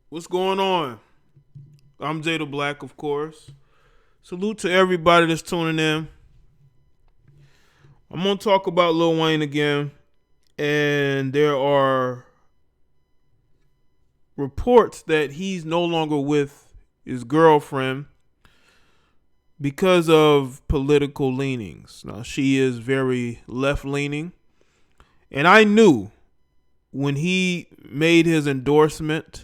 What's going on? I'm Jay the Black, of course. Salute to everybody that's tuning in. I'm gonna talk about Lil Wayne again, and there are reports that he's no longer with his girlfriend because of political leanings. Now she is very left leaning, and I knew when he made his endorsement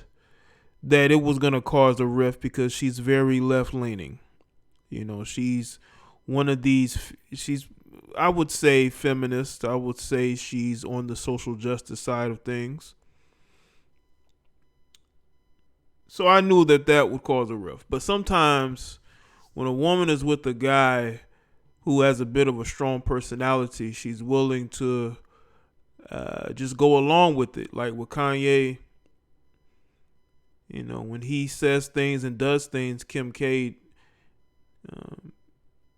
that it was gonna cause a rift because she's very left leaning. You know, she's one of these, she's, I would say, feminist. I would say she's on the social justice side of things. So I knew that that would cause a rift. But sometimes when a woman is with a guy who has a bit of a strong personality, she's willing to just go along with it. Like with Kanye, you know, when he says things and does things, Kim K, um,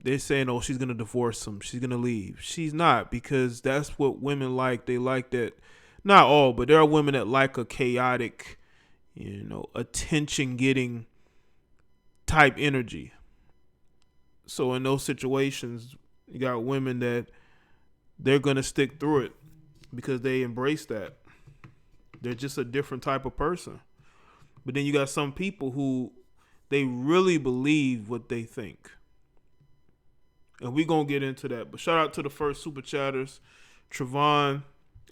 they're saying, "Oh, she's gonna divorce him. She's gonna leave." She's not, because that's what women like. They like that. Not all, but there are women that like a chaotic, attention-getting type energy. So in those situations, you got women that they're gonna stick through it because they embrace that. They're just a different type of person. But then you got some people who they really believe what they think. And we're going to get into that. But shout out to the first super chatters, Trevon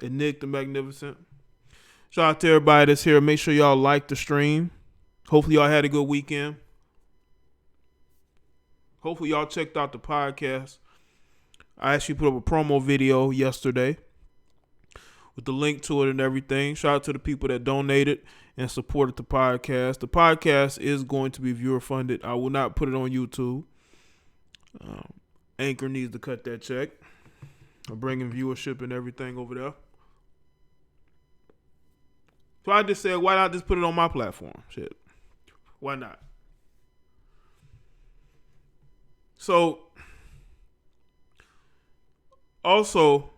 and Nick the Magnificent. Shout out to everybody that's here. Make sure y'all like the stream. Hopefully y'all had a good weekend. Hopefully y'all checked out the podcast. I actually put up a promo video yesterday with the link to it and everything. Shout out to the people that donated and supported the podcast. The podcast is going to be viewer funded. I will not put it on YouTube. Anchor needs to cut that check. I'm bringing viewership and everything over there. So I just said, why not just put it on my platform? Shit. Why not? So, also,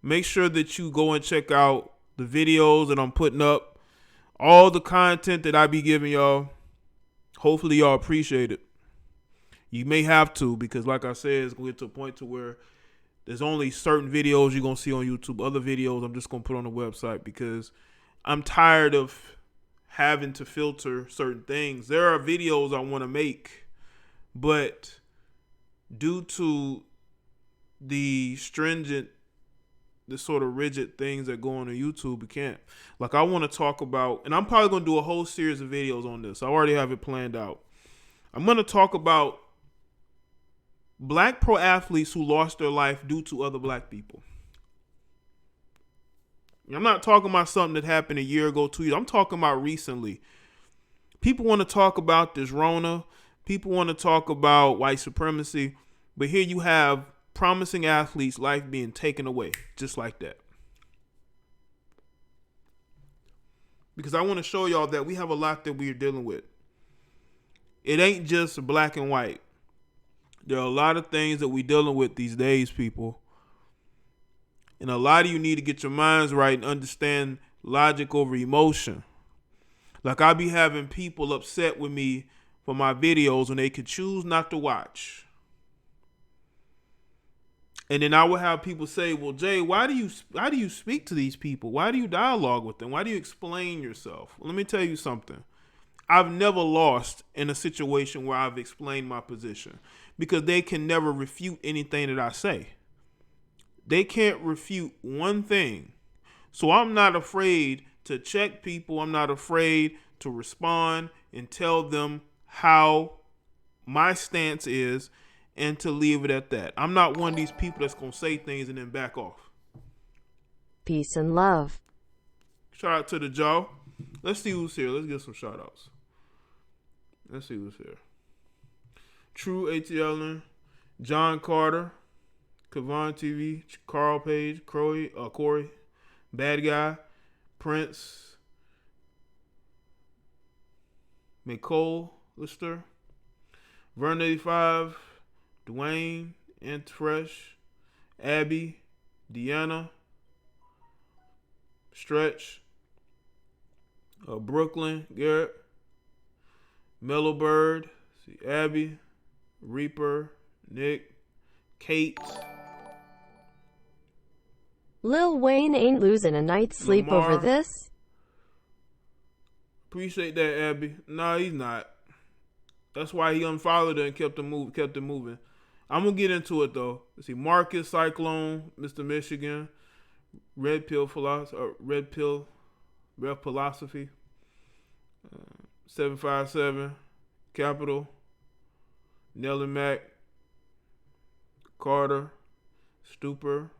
make sure that you go and check out the videos that I'm putting up. All the content that I be giving y'all. Hopefully y'all appreciate it. You may have to, because like I said, it's going to get to a point to where there's only certain videos you're going to see on YouTube. Other videos I'm just going to put on the website because I'm tired of having to filter certain things. There are videos I want to make, but due to the stringent, the sort of rigid things that go on YouTube, we can't. Like I want to talk about, and I'm probably going to do a whole series of videos on this. I already have it planned out. I'm going to talk about black pro athletes who lost their life due to other black people. I'm not talking about something that happened a year ago, 2 years. I'm talking about recently. People want to talk about this Rona. People want to talk about white supremacy. But here you have promising athletes' life being taken away just like that. Because I want to show y'all that we have a lot that we're dealing with. It ain't just black and white. There are a lot of things that we're dealing with these days, people. And a lot of you need to get your minds right and understand logic over emotion. Like I be having people upset with me for my videos when they could choose not to watch. And then I would have people say, well, Jay, why do you speak to these people? Why do you dialogue with them? Why do you explain yourself? Well, let me tell you something. I've never lost in a situation where I've explained my position because they can never refute anything that I say. They can't refute one thing. So I'm not afraid to check people. I'm not afraid to respond and tell them how my stance is and to leave it at that. I'm not one of these people that's going to say things and then back off. Peace and love. Shout out to the Jaw. Let's see who's here. Let's get some shout outs. Let's see who's here. True ATL, John Carter, Kavon TV, Carl Page, Corey, Bad Guy, Prince, Nicole Lister, Vern 85, Dwayne, Ant Fresh, Abby, Deanna, Stretch, Brooklyn, Garrett, Mellow Bird, see Abby, Reaper, Nick, Kate, Lil Wayne ain't losing a night's sleep over Lamar. this. Appreciate that, Abby. Nah, he's not. That's why he unfollowed her and kept it moving. I'm gonna get into it though. Let's see, Marcus, Cyclone, Mr. Michigan, Red Pill Philosophy, 757, Capital, Nelly Mac, Carter, Stupor,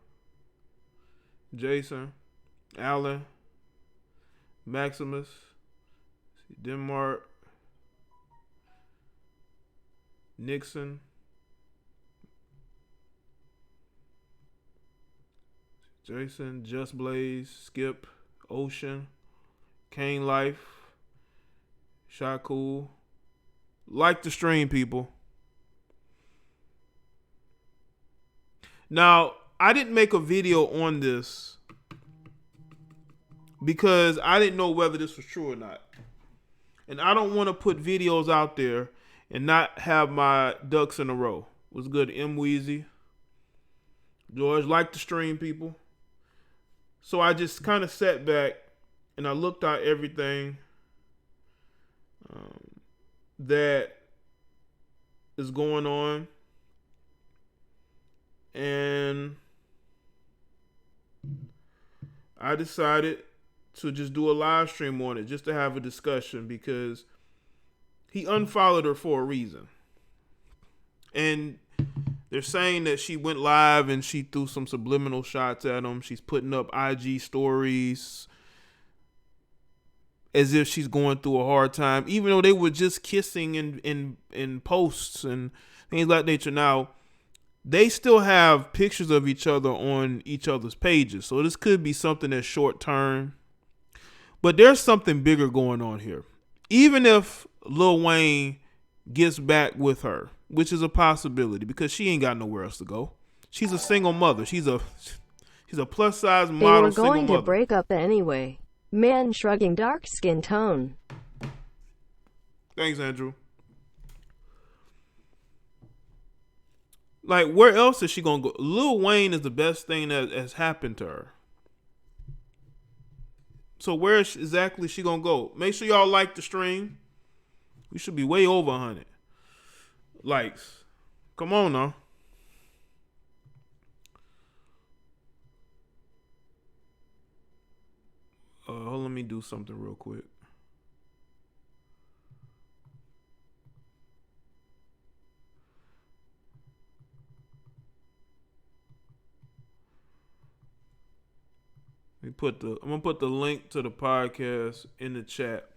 Jason, Allen, Maximus, Denmark, Nixon, Jason, Just Blaze, Skip, Ocean, Kane Life, Shot Cool. Like the stream, people. Now, I didn't make a video on this because I didn't know whether this was true or not. And I don't want to put videos out there and not have my ducks in a row. What's good, M. Weezy? George, like the stream, people. So I just kind of sat back and I looked at everything that is going on. And I decided to just do a live stream on it just to have a discussion because he unfollowed her for a reason. And they're saying that she went live and she threw some subliminal shots at him. She's putting up IG stories as if she's going through a hard time, even though they were just kissing in posts and things like nature. Now, they still have pictures of each other on each other's pages. So this could be something that's short term. But there's something bigger going on here. Even if Lil Wayne gets back with her, which is a possibility because she ain't got nowhere else to go. She's a single mother. She's a plus size model. They were going to break up anyway. Man shrugging, dark skin tone. Thanks, Andrew. Like, where else is she gonna go? Lil Wayne is the best thing that has happened to her. So where exactly is she gonna go? Make sure y'all like the stream. We should be way over 100 likes. Come on now. Hold on, let me do something real quick. I'm gonna put the link to the podcast in the chat.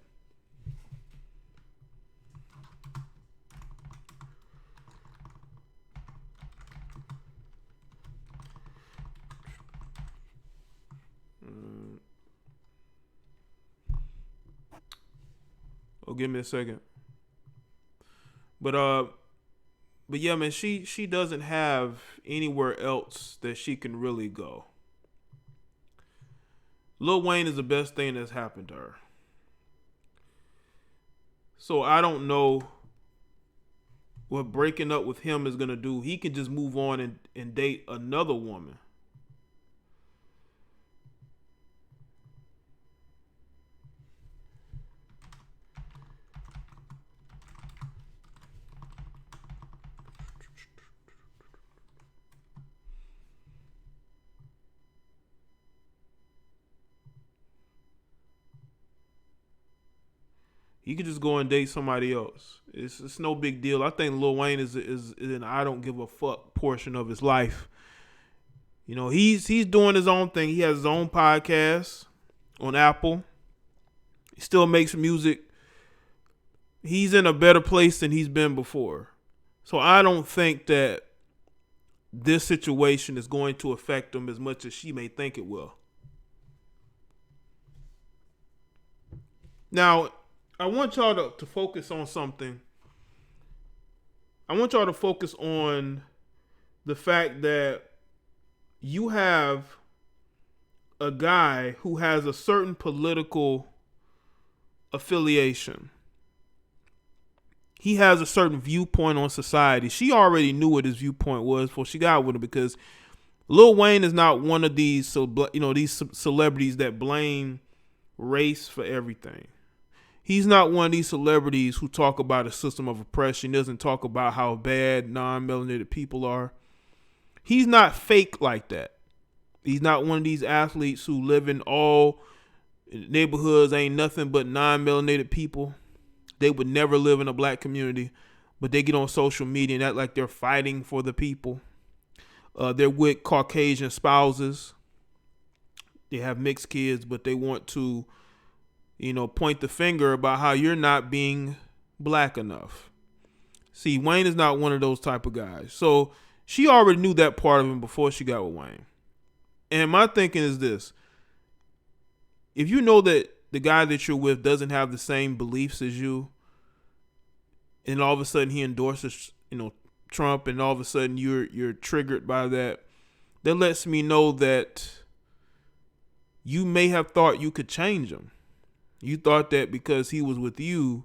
Oh, give me a second. But yeah, man, she doesn't have anywhere else that she can really go. Lil Wayne is the best thing that's happened to her. So I don't know what breaking up with him is gonna do. He can just move on and date another woman. He could just go and date somebody else. It's no big deal. I think Lil Wayne is an I don't give a fuck portion of his life. You know, he's doing his own thing. He has his own podcast on Apple. He still makes music. He's in a better place than he's been before. So I don't think that this situation is going to affect him as much as she may think it will. Now, I want y'all to focus on something. I want y'all to focus on the fact that you have a guy who has a certain political affiliation. He has a certain viewpoint on society. She already knew what his viewpoint was before she got with him, because Lil Wayne is not one of these, these celebrities that blame race for everything. He's not one of these celebrities who talk about a system of oppression. He doesn't talk about how bad non-melanated people are. He's not fake like that. He's not one of these athletes who live in all neighborhoods ain't nothing but non-melanated people. They would never live in a black community, but they get on social media and act like they're fighting for the people. They're with Caucasian spouses. They have mixed kids, but they want to, point the finger about how you're not being black enough. See, Wayne is not one of those type of guys. So she already knew that part of him before she got with Wayne. And my thinking is this: if you know that the guy that you're with doesn't have the same beliefs as you, and all of a sudden he endorses, Trump, and all of a sudden you're triggered by that, that lets me know that you may have thought you could change him. You thought that because he was with you,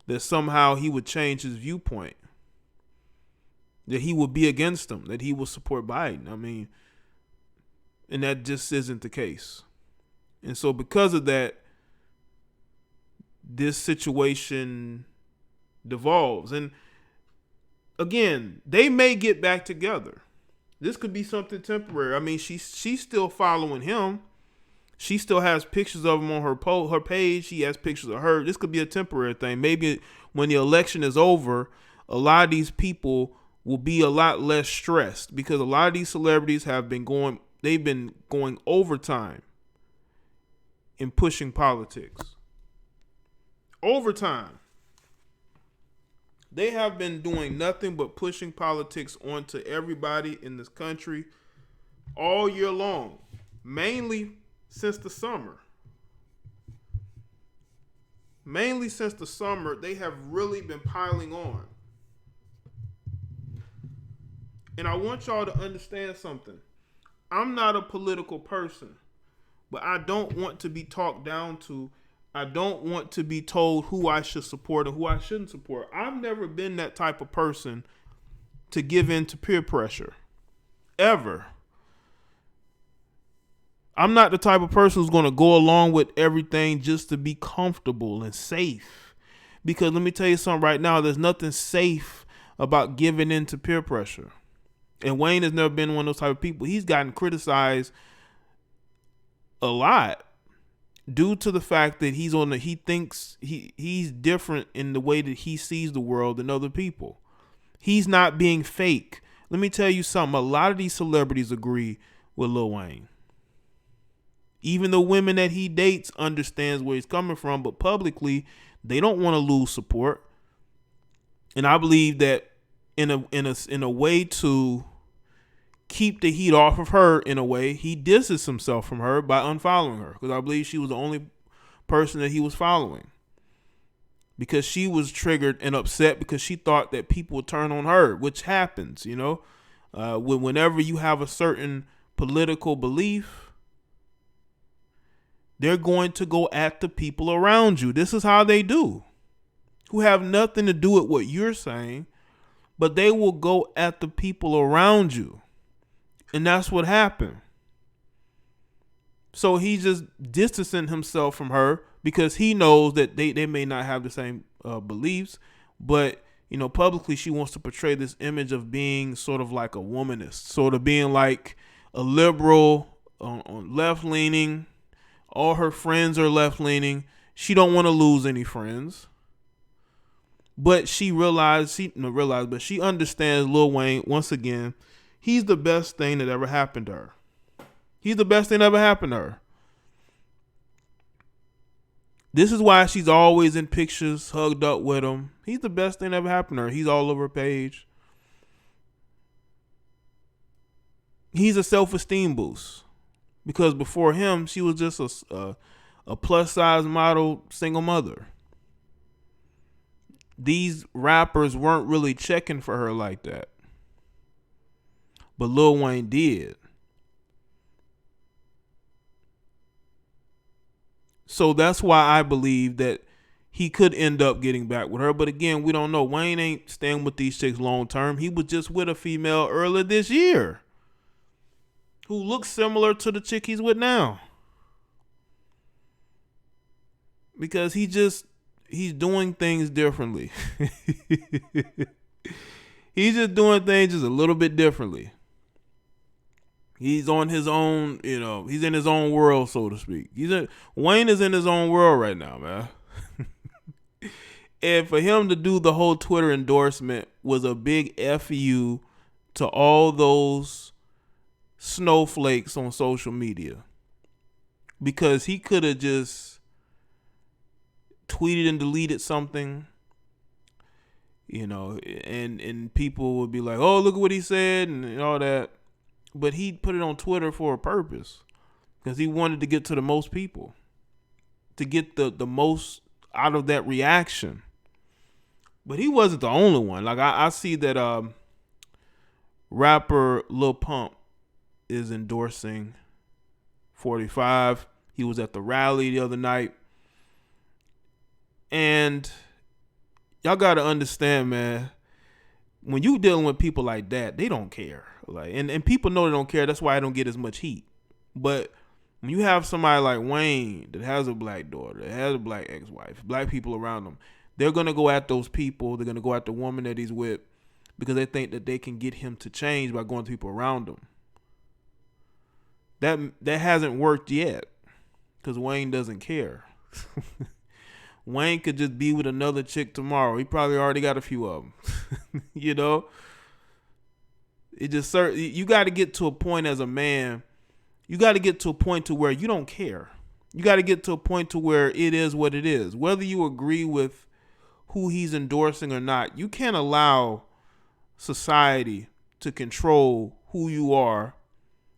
that somehow he would change his viewpoint, that he would be against him, that he would support Biden. I mean, and that just isn't the case. And so because of that, this situation devolves. And again, they may get back together. This could be something temporary. I mean, she's still following him. She still has pictures of him on her page. She has pictures of her. This could be a temporary thing. Maybe when the election is over, a lot of these people will be a lot less stressed, because a lot of these celebrities they've been going overtime in pushing politics. Overtime. They have been doing nothing but pushing politics onto everybody in this country all year long, mainly since the summer. They have really been piling on. And I want y'all to understand something. I'm not a political person, but I don't want to be talked down to. I don't want to be told who I should support and who I shouldn't support. I've never been that type of person to give in to peer pressure. Ever. I'm not the type of person who's going to go along with everything just to be comfortable and safe. Because let me tell you something right now, there's nothing safe about giving in to peer pressure. And Wayne has never been one of those type of people. He's gotten criticized a lot due to the fact that he thinks he's different in the way that he sees the world than other people. He's not being fake. Let me tell you something. A lot of these celebrities agree with Lil Wayne. Even the women that he dates understands where he's coming from, but publicly they don't want to lose support. And I believe that in a way to keep the heat off of her, in a way, he distances himself from her by unfollowing her, because I believe she was the only person that he was following, because she was triggered and upset because she thought that people would turn on her, which happens, whenever you have a certain political belief, they're going to go at the people around you. This is how they do, who have nothing to do with what you're saying, but they will go at the people around you. And that's what happened. So he just distancing himself from her because he knows that they may not have the same beliefs, but publicly she wants to portray this image of being sort of like a womanist, sort of being like a liberal, on left-leaning. All her friends are left-leaning. She don't want to lose any friends. But she understands Lil Wayne, once again, he's the best thing that ever happened to her. He's the best thing that ever happened to her. This is why she's always in pictures hugged up with him. He's the best thing that ever happened to her. He's all over her page. He's a self-esteem boost. Because before him, she was just a plus-size model single mother. These rappers weren't really checking for her like that. But Lil Wayne did. So that's why I believe that he could end up getting back with her. But again, we don't know. Wayne ain't staying with these chicks long term. He was just with a female earlier this year who looks similar to the chick he's with now. Because he's doing things differently. He's just doing things just a little bit differently. He's on his own, he's in his own world, so to speak. Wayne is in his own world right now, man. And for him to do the whole Twitter endorsement was a big FU to all those snowflakes on social media. Because he could have just tweeted and deleted something, and people would be like, oh, look at what he said and all that. But he put it on Twitter for a purpose, because he wanted to get to the most people, to get the most out of that reaction. But he wasn't the only one. Like I see that rapper Lil Pump is endorsing 45. He was at the rally the other night. And y'all got to understand, man, when you dealing with people like that, they don't care. Like, and people know they don't care. That's why I don't get as much heat. But when you have somebody like Wayne that has a black daughter, that has a black ex-wife, black people around them, they're going to go at those people. They're going to go at the woman that he's with because they think that they can get him to change by going to people around him. That hasn't worked yet because Wayne doesn't care. Wayne could just be with another chick tomorrow. He probably already got a few of them. It just you got to get to a point as a man. You got to get to a point to where you don't care. You got to get to a point to where it is what it is. Whether you agree with who he's endorsing or not, you can't allow society to control who you are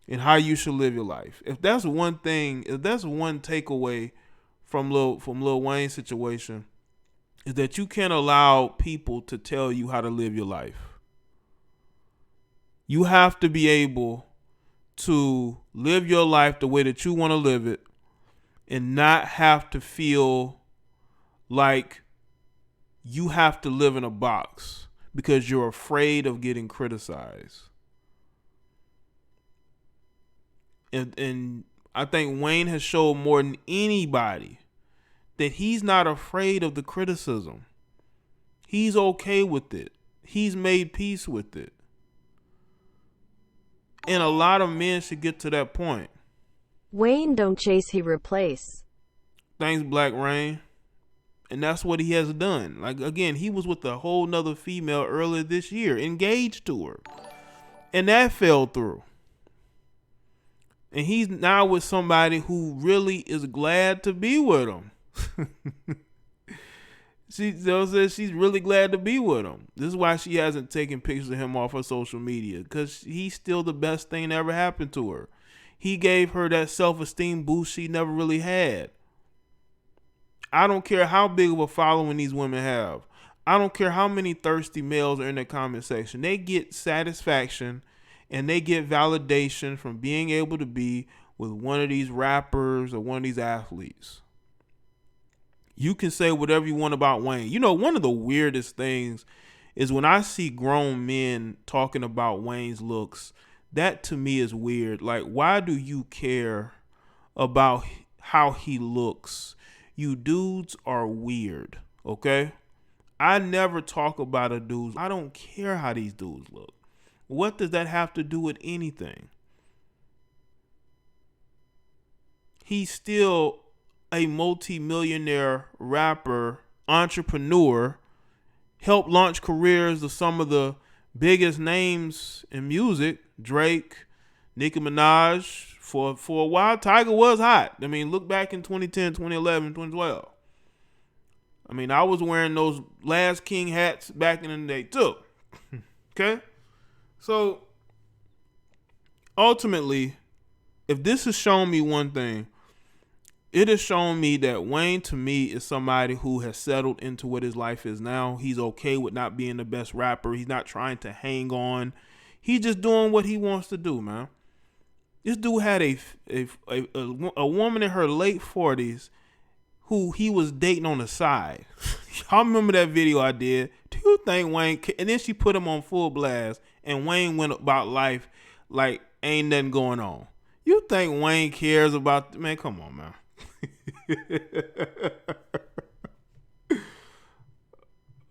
and how you should live your life. If that's one takeaway from Lil Wayne's situation, is that you can't allow people to tell you how to live your life. You have to be able to live your life the way that you want to live it and not have to feel like you have to live in a box because you're afraid of getting criticized. And I think Wayne has showed more than anybody that he's not afraid of the criticism. He's okay with it. He's made peace with it. And a lot of men should get to that point. Wayne don't chase, he replace. Thanks, Black Rain. And that's what he has done. Like, again, he was with a whole nother female earlier this year, engaged to her. And that fell through. And he's now with somebody who really is glad to be with him. She says she's really glad to be with him. This is why she hasn't taken pictures of him off her social media, because he's still the best thing that ever happened to her. He gave her that self-esteem boost she never really had. I don't care how big of a following these women have. I don't care how many thirsty males are in the comment section. They get satisfaction and they get validation from being able to be with one of these rappers or one of these athletes. You can say whatever you want about Wayne. One of the weirdest things is when I see grown men talking about Wayne's looks. That to me is weird. Like, why do you care about how he looks? You dudes are weird, okay? I never talk about a dude. I don't care how these dudes look. What does that have to do with anything? He's still a multi-millionaire rapper, entrepreneur, helped launch careers of some of the biggest names in music. Drake, Nicki Minaj. For a while, Tiger was hot. I mean, look back in 2010, 2011, 2012. I mean, I was wearing those Last King hats back in the day too. Okay? So, ultimately, if this has shown me one thing, it has shown me that Wayne, to me, is somebody who has settled into what his life is now. He's okay with not being the best rapper. He's not trying to hang on. He's just doing what he wants to do, man. This dude had a woman in her late 40s who he was dating on the side. Y'all remember that video I did? Do you think Wayne? And then she put him on full blast, and Wayne went about life like ain't nothing going on. You think Wayne cares about? Man, come on, man.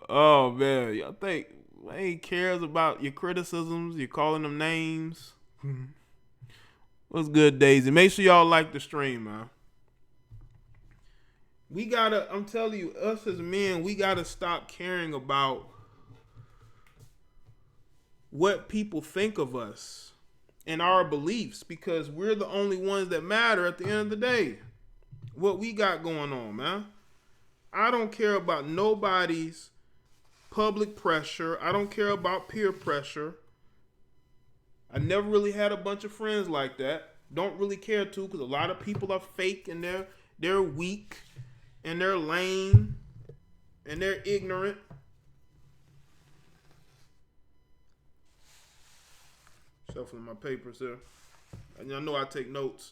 Oh man, y'all think Wayne cares about your criticisms? You calling them names? What's good, Daisy? Make sure y'all like the stream, man. We gotta, I'm telling you, us as men, we gotta stop caring about what people think of us and our beliefs, because we're the only ones that matter at the end of the day. What we got going on, man. I don't care about nobody's public pressure. I don't care about peer pressure. I never really had a bunch of friends like that. Don't really care to, because a lot of people are fake and they're weak and they're lame and they're ignorant. Shuffling my papers here. And y'all know I take notes.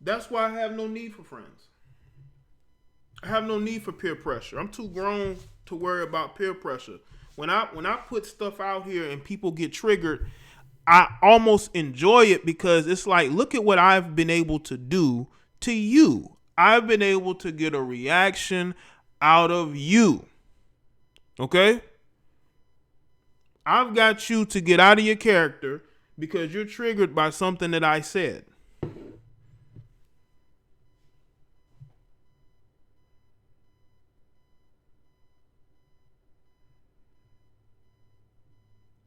That's why I have no need for friends. I have no need for peer pressure. I'm too grown to worry about peer pressure. When I put stuff out here and people get triggered, I almost enjoy it, because it's like, look at what I've been able to do to you. I've been able to get a reaction out of you. Okay? I've got you to get out of your character because you're triggered by something that I said.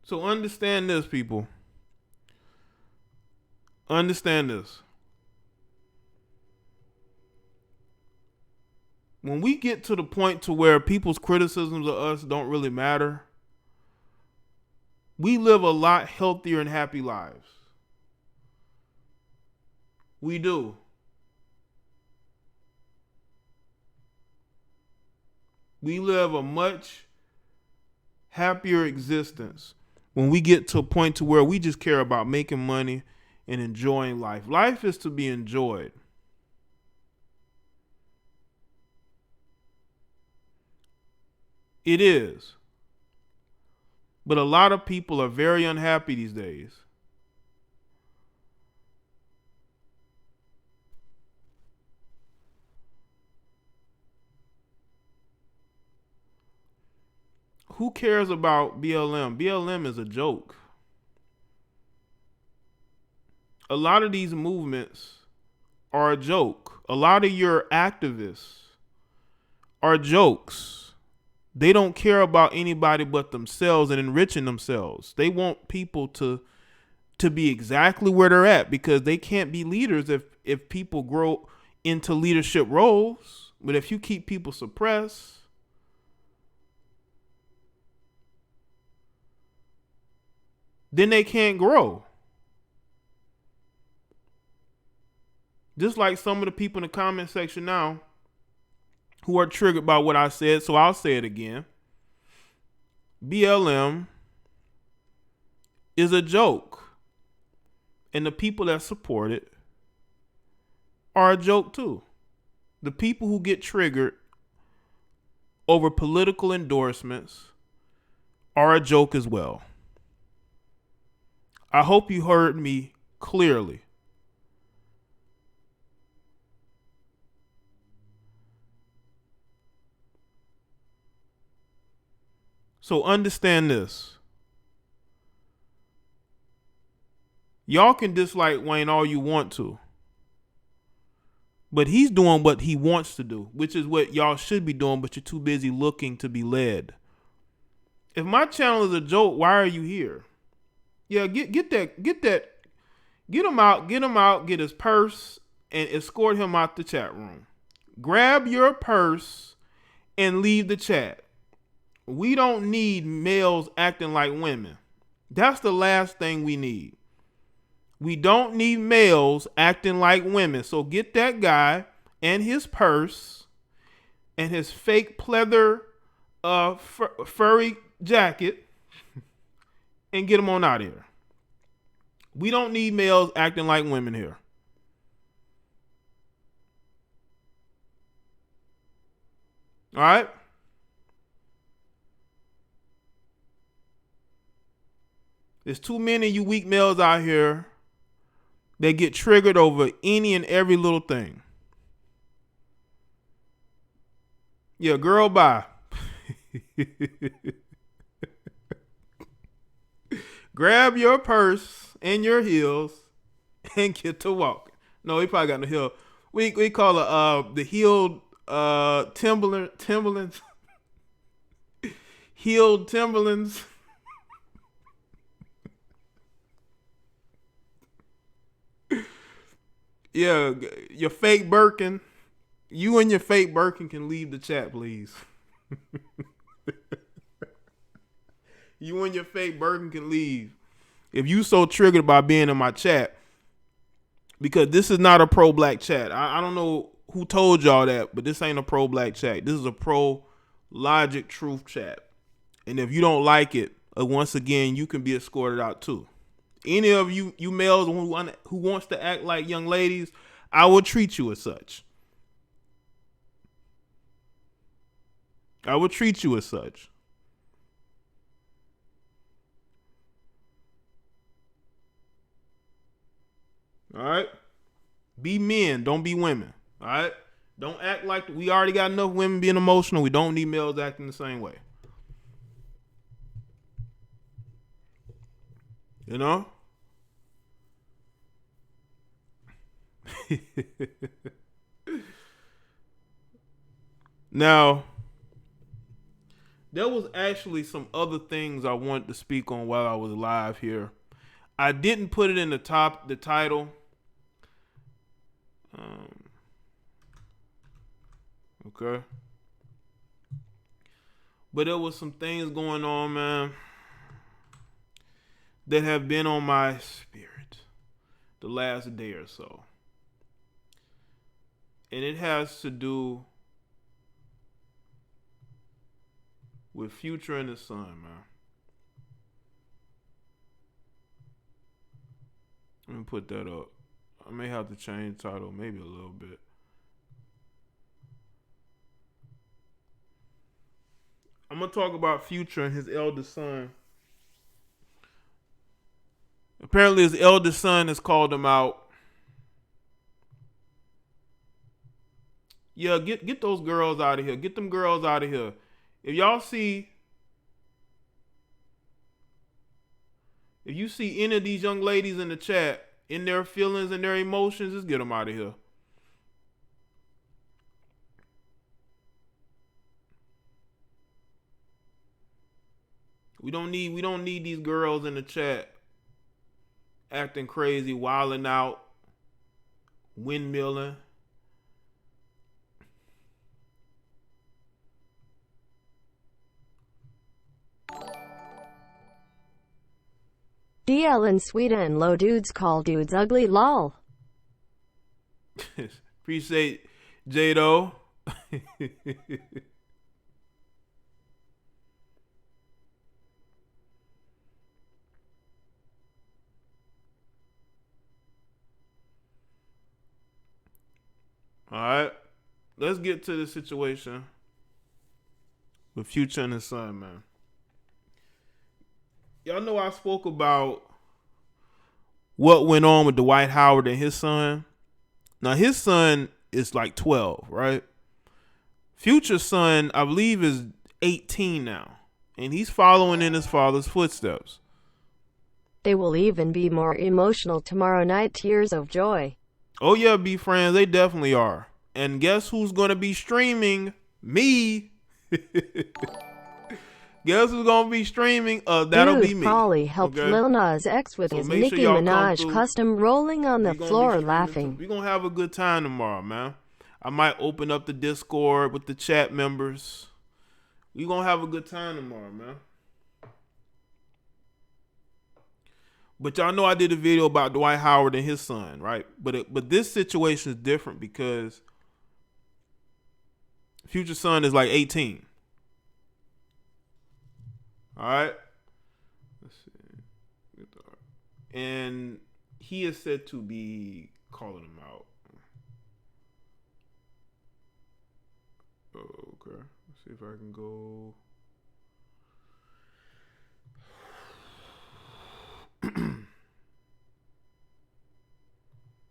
So understand this, people. Understand this. When we get to the point to where people's criticisms of us don't really matter, we live a lot healthier and happy lives. We do. We live a much happier existence when we get to a point to where we just care about making money and enjoying life. Life is to be enjoyed. It is. But a lot of people are very unhappy these days. Who cares about BLM? BLM is a joke. A lot of these movements are a joke. A lot of your activists are jokes. They don't care about anybody but themselves and enriching themselves. They want people to be exactly where they're at, because they can't be leaders if people grow into leadership roles. But if you keep people suppressed, then they can't grow. Just like some of the people in the comment section now who are triggered by what I said, so I'll say it again. BLM is a joke, and the people that support it are a joke too. The people who get triggered over political endorsements are a joke as well. I hope you heard me clearly. So understand this. Y'all can dislike Wayne all you want to, but he's doing what he wants to do, which is what y'all should be doing, but you're too busy looking to be led. If my channel is a joke, why are you here? Yeah, get him out, get his purse, and escort him out the chat room. Grab your purse and leave the chat. We don't need males acting like women. That's the last thing we need. We don't need males acting like women. So get that guy and his purse and his fake pleather furry jacket and get him on out of here. We don't need males acting like women here. All right? There's too many of you weak males out here that get triggered over any and every little thing. Yeah, girl, bye. Grab your purse and your heels and get to walking. No, he probably got no heel. We call it the heeled Timberlands. Heeled Timberlands. Yeah, your fake Birkin. You and your fake Birkin can leave the chat, please. You and your fake Birkin can leave. If you so triggered by being in my chat, because this is not a pro-black chat. I don't know who told y'all that, but this ain't a pro-black chat. This is a pro-logic truth chat. And if you don't like it, once again, you can be escorted out too. Any of you males who wants to act like young ladies, I will treat you as such. I will treat you as such. All right? Be men, don't be women. All right? Don't act like we already got enough women being emotional. We don't need males acting the same way. You know? Now, there was actually some other things I wanted to speak on while I was live here. I didn't put it in the title. Okay. But there was some things going on, man, that have been on my spirit the last day or so. And it has to do with Future and his son, man. Let me put that up. I may have to change the title maybe a little bit. I'm going to talk about Future and his eldest son. Apparently his eldest son has called him out. Yeah, get those girls out of here. Get them girls out of here. If you see any of these young ladies in the chat, in their feelings and their emotions, just get them out of here. We don't need these girls in the chat acting crazy, wilding out, windmilling. DL in Sweden, low dudes call dudes ugly, lol. Appreciate Jado. All right, let's get to the situation with Future and his son, man. Y'all know I spoke about what went on with Dwight Howard and his son. Now, his son is like 12, right? Future's son, I believe, is 18 now, and he's following in his father's footsteps. They will even be more emotional tomorrow night, tears of joy. Oh yeah, be friends, they definitely are. And guess who's gonna be streaming? Me. Guess who's gonna be streaming? That'll Dude be me. probably helped okay? Lil Nas X with his make sure Nicki y'all come Minaj through. custom, rolling on the floor laughing. We're gonna have a good time tomorrow, man. I might open up the Discord with the chat members. We're gonna have a good time tomorrow, man. But y'all know I did a video about Dwight Howard and his son, right? But this situation is different because Future's son is like 18. All right. Let's see. And he is said to be calling him out. Okay. Let's see if I can go.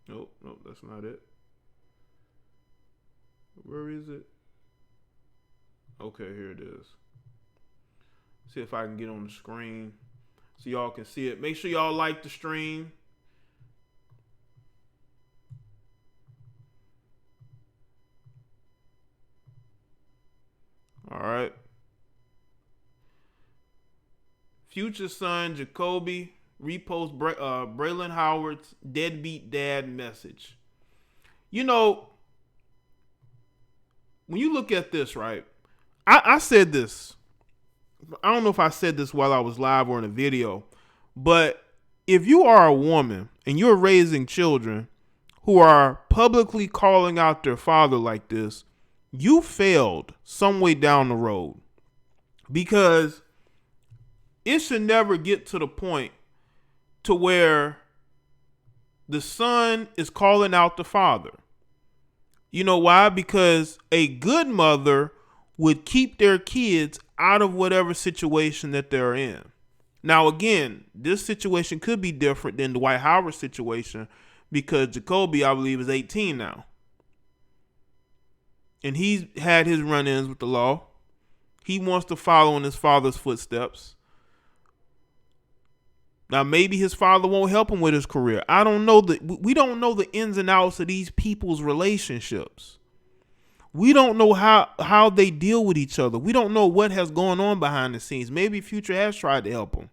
Nope, that's not it. Where is it? Okay, here it is. See if I can get on the screen so y'all can see it. Make sure y'all like the stream. All right. Future son Jacoby reposts Braylon Howard's deadbeat dad message. You know, when you look at this, right? I said this. I don't know if I said this while I was live or in a video, but if you are a woman and you're raising children who are publicly calling out their father like this, you failed some way down the road, because it should never get to the point to where the son is calling out the father. You know why? Because a good mother would keep their kids out of whatever situation that they're in. Now, again, this situation could be different than Dwight Howard's situation, because Jacoby, I believe, is 18 now. And he's had his run-ins with the law. He wants to follow in his father's footsteps. Now, maybe his father won't help him with his career. I don't know. We don't know the ins and outs of these people's relationships. We don't know how they deal with each other. We don't know what has gone on behind the scenes. Maybe Future has tried to help him.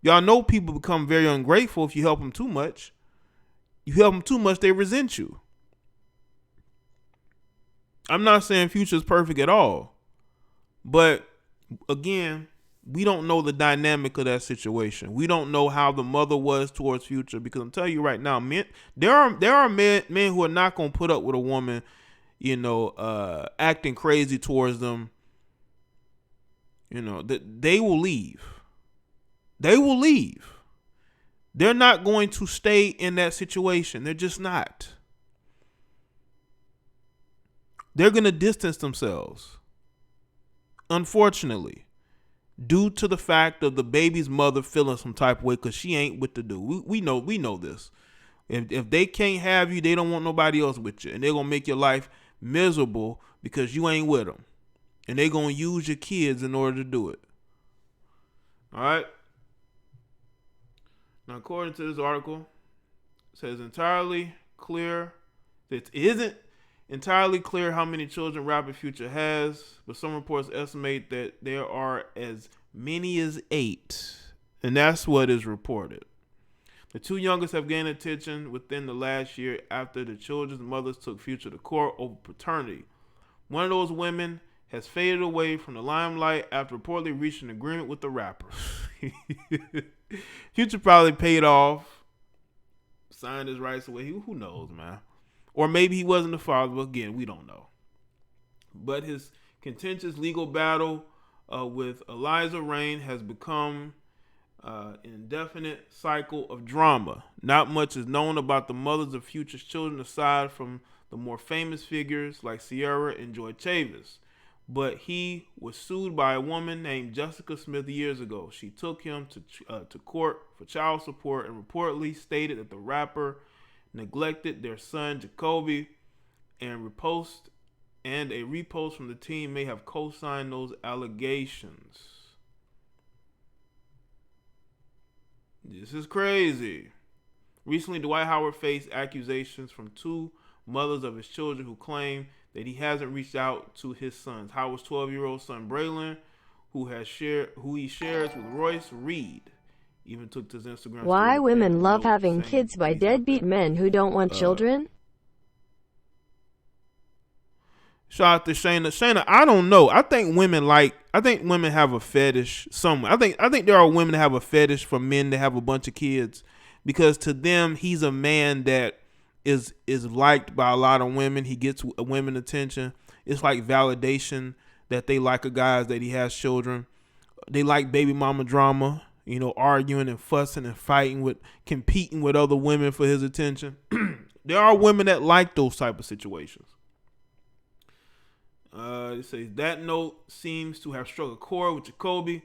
Y'all know people become very ungrateful if you help them too much. You help them too much, they resent you. I'm not saying Future's perfect at all. But, again, we don't know the dynamic of that situation. We don't know how the mother was towards Future, because I'm telling you right now, men, there are men who are not going to put up with a woman, acting crazy towards them. They will leave. They will leave. They're not going to stay in that situation. They're just not. They're going to distance themselves, unfortunately, due to the fact of the baby's mother feeling some type of way because she ain't with the dude. We know this. If they can't have you, they don't want nobody else with you. And they're going to make your life miserable because you ain't with them. And they're going to use your kids in order to do it. All right? Now, according to this article, it says it isn't entirely clear how many children rapper Future has, but some reports estimate that there are as many as 8, and that's what is reported. The two youngest have gained attention within the last year after the children's mothers took Future to court over paternity. One of those women has faded away from the limelight after reportedly reaching an agreement with the rapper. Future probably paid off, signed his rights away. Who knows, man? Or maybe he wasn't the father, but again, we don't know. But his contentious legal battle with Eliza Reign has become an indefinite cycle of drama. Not much is known about the mothers of Future's children aside from the more famous figures like Sierra and Joy Chavis. But he was sued by a woman named Jessica Smith years ago. She took him to court for child support and reportedly stated that the rapper neglected their son Jacoby, and a repost from the team may have co-signed those allegations. This is crazy. Recently, Dwight Howard faced accusations from two mothers of his children who claim that he hasn't reached out to his sons. Howard's 12-year-old son Braylon, who he shares with Royce Reed, even took to his Instagram. Why women love having kids by deadbeat men who don't want children? Shout out to Shayna. Shayna, I don't know. I think women have a fetish somewhere. I think there are women that have a fetish for men that have a bunch of kids, because to them he's a man that is liked by a lot of women. He gets women attention. It's like validation that they like a guy that he has children. They like baby mama drama. arguing and fussing and fighting competing with other women for his attention. There are women that like those type of situations. It says that note seems to have struck a chord with Jacoby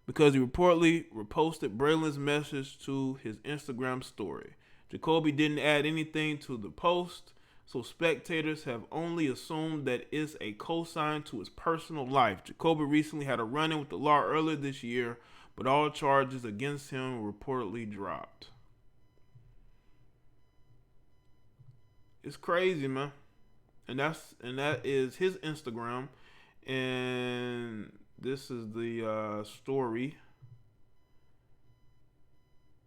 because he reportedly reposted Braylon's message to his Instagram story. Jacoby didn't add anything to the post, so spectators have only assumed that it's a cosign to his personal life. Jacoby recently had a run-in with the law earlier this year, but all charges against him were reportedly dropped. It's crazy, man. And that is his Instagram, and this is the story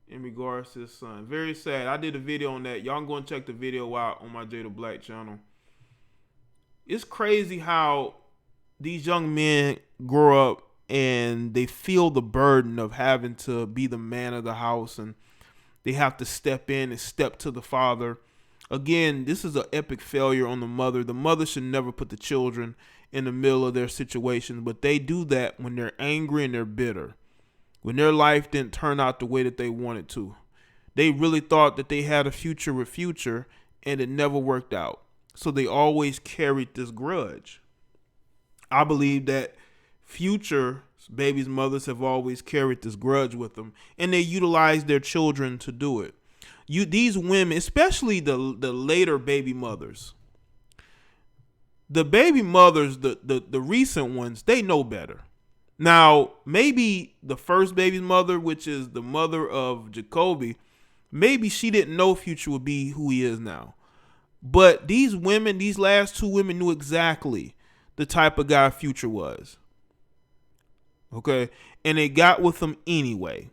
in regards to his son. Very sad. I did a video on that. Y'all can go and check the video out on my Jaye the Black channel. It's crazy how these young men grow up and they feel the burden of having to be the man of the house, and they have to step in and step to the father. Again, this is an epic failure on the mother. The mother should never put the children in the middle of their situations, but they do that when they're angry and they're bitter. When their life didn't turn out the way that they wanted to. They really thought that they had a future with Future, and it never worked out. So they always carried this grudge. I believe that Future's baby's mothers have always carried this grudge with them, and they utilize their children to do it. These women, especially the later baby mothers, the baby mothers, the recent ones, they know better. Now, maybe the first baby's mother, which is the mother of Jacoby, maybe she didn't know Future would be who he is now. But these women, these last two women, knew exactly the type of guy Future was. Okay? And they got with him anyway.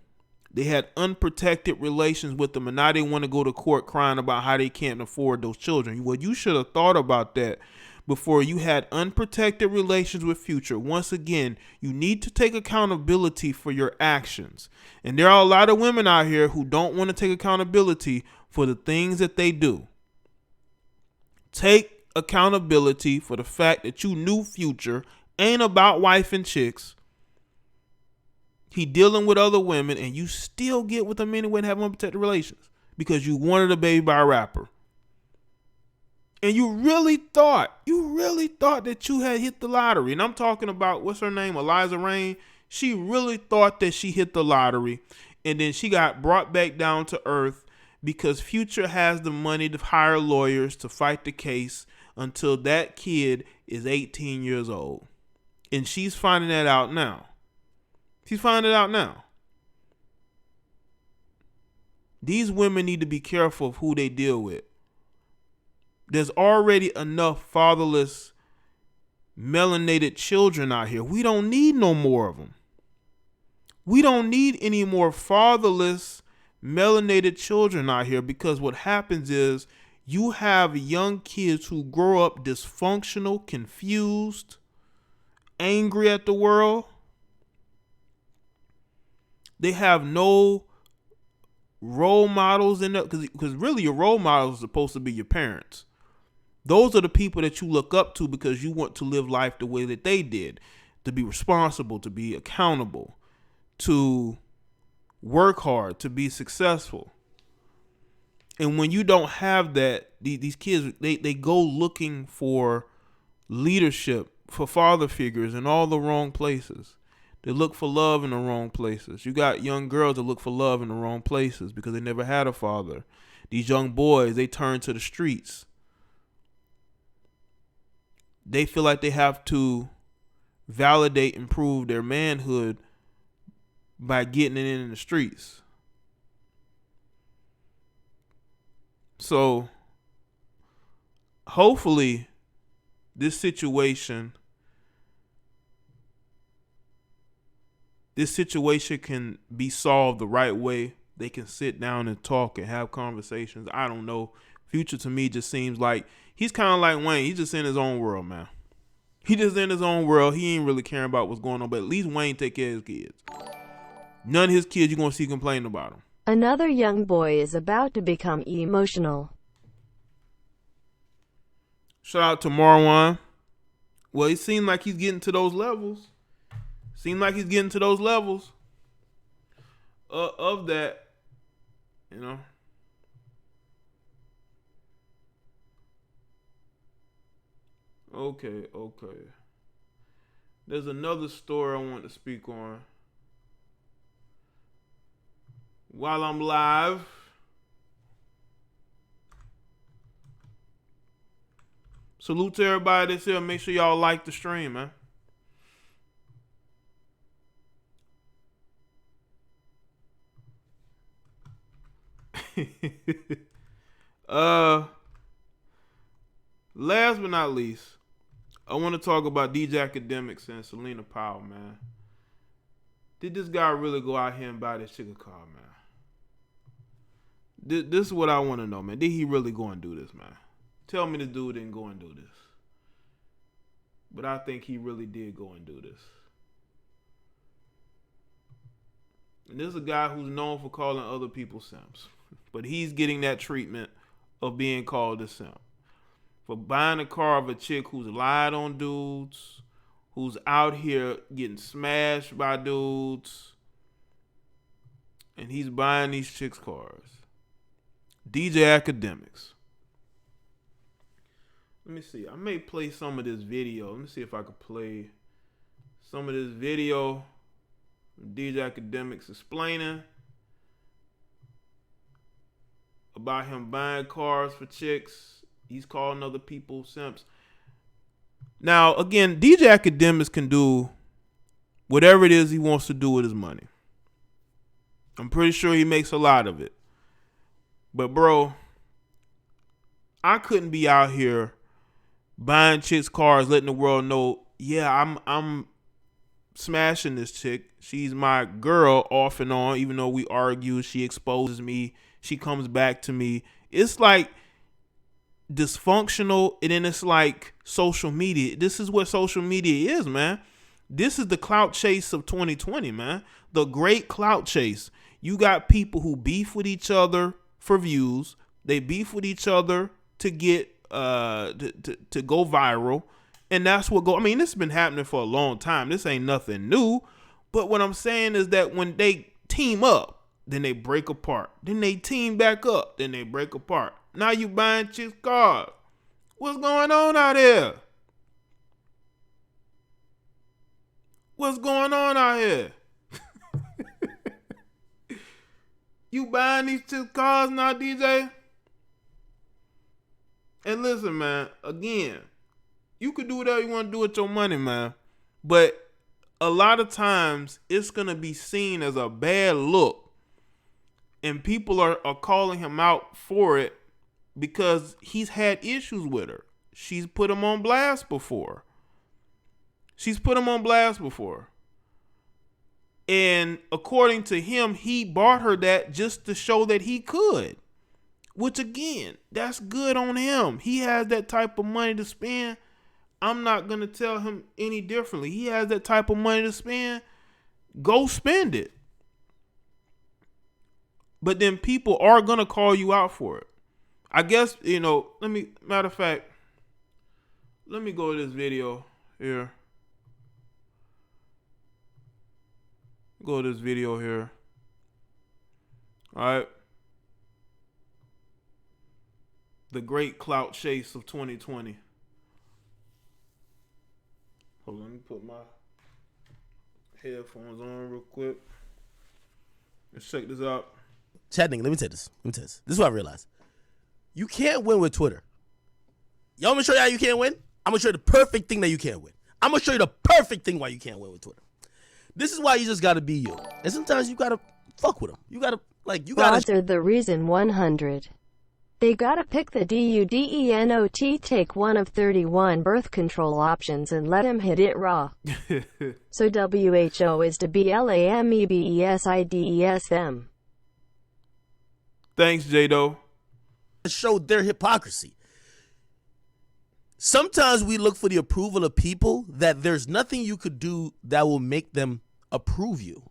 They had unprotected relations with them, and now they want to go to court crying about how they can't afford those children. Well, you should have thought about that before you had unprotected relations with Future. Once again, you need to take accountability for your actions. And there are a lot of women out here who don't want to take accountability for the things that they do. Take accountability for the fact that you knew Future ain't about wife and chicks. He dealing with other women, and you still get with him anyway and have unprotected relations because you wanted a baby by a rapper. And you really thought that you had hit the lottery. And I'm talking about, what's her name? Eliza Rain. She really thought that she hit the lottery. And then she got brought back down to earth because Future has the money to hire lawyers to fight the case until that kid is 18 years old. And she's finding that out now. She's finding it out now. These women need to be careful of who they deal with. There's already enough fatherless, melanated children out here. We don't need no more of them. We don't need any more fatherless, melanated children out here, because what happens is you have young kids who grow up dysfunctional, confused, angry at the world. They have no role models in that, because really your role models are supposed to be your parents. Those are the people that you look up to because you want to live life the way that they did, to be responsible, to be accountable, to work hard, to be successful. And when you don't have that, these kids, they go looking for leadership, for father figures in all the wrong places. They look for love in the wrong places. You got young girls that look for love in the wrong places because they never had a father. These young boys, they turn to the streets. They feel like they have to validate and prove their manhood by getting it in the streets. So, hopefully, this situation can be solved the right way. They can sit down and talk and have conversations. I don't know. Future to me just seems like he's kind of like Wayne. He's just in his own world, man. He just in his own world. He ain't really caring about what's going on. But at least Wayne take care of his kids. None of his kids you're going to see complaining about him. Another young boy is about to become emotional. Shout out to Marwan. Well, it seemed like he's getting to those levels. of that, you know. Okay. There's another story I want to speak on while I'm live. Salute to everybody that's here. Make sure y'all like the stream, man. Last but not least, I want to talk about DJ Akademiks and Selena Powell, man. Did this guy really go out here and buy this chick a car, man? This is what I want to know, man. Did he really go and do this, man? Tell me the dude didn't go and do this. But I think he really did go and do this. And this is a guy who's known for calling other people simps. But he's getting that treatment of being called a simp. For buying a car of a chick who's lied on dudes, who's out here getting smashed by dudes, and he's buying these chicks' cars. DJ Akademiks. Let me see. I may play some of this video. Let me see if I can play some of this video. DJ Akademiks explaining about him buying cars for chicks. He's calling other people simps. Now, again, DJ Akademiks can do whatever it is he wants to do with his money. I'm pretty sure he makes a lot of it. But, bro, I couldn't be out here buying chicks' cars, letting the world know, yeah, I'm smashing this chick. She's my girl off and on, even though we argue, she exposes me, she comes back to me. It's like dysfunctional, and then it's like social media. This is what social media is, man. This is the clout chase of 2020, man. The great clout chase. You got people who beef with each other for views. They beef with each other to get to go viral, and that's what go. I mean, this has been happening for a long time. This ain't nothing new. But what I'm saying is that when they team up, then they break apart. Then they team back up. Then they break apart. Now you buying chicks' cars. What's going on out here? What's going on out here? You buying these chicks' cars now, DJ? And listen, man, again, you could do whatever you want to do with your money, man. But a lot of times it's going to be seen as a bad look. And people are calling him out for it because he's had issues with her. She's put him on blast before. And according to him, he bought her that just to show that he could. Which, again, that's good on him. He has that type of money to spend. I'm not going to tell him any differently. He has that type of money to spend. Go spend it. But then people are going to call you out for it. I guess, matter of fact, let me go to this video here. Go to this video here. All right. The great clout chase of 2020. Hold on, let me put my headphones on real quick. Let's check this out. Chat nigga, let me tell you this. This is what I realized. You can't win with Twitter. Y'all want me to show you how you can't win? I'm going to show you the perfect thing that you can't win. I'm going to show you the perfect thing why you can't win with Twitter. This is why you just got to be you. And sometimes you got to fuck with them. You got to, Odds are the reason 100. They gotta pick the DUDENOT, take one of 31 birth control options and let him hit it raw. So WHO is to BLAMEBESIDESM. Thanks, Jado. Showed their hypocrisy. Sometimes we look for the approval of people that there's nothing you could do that will make them approve you.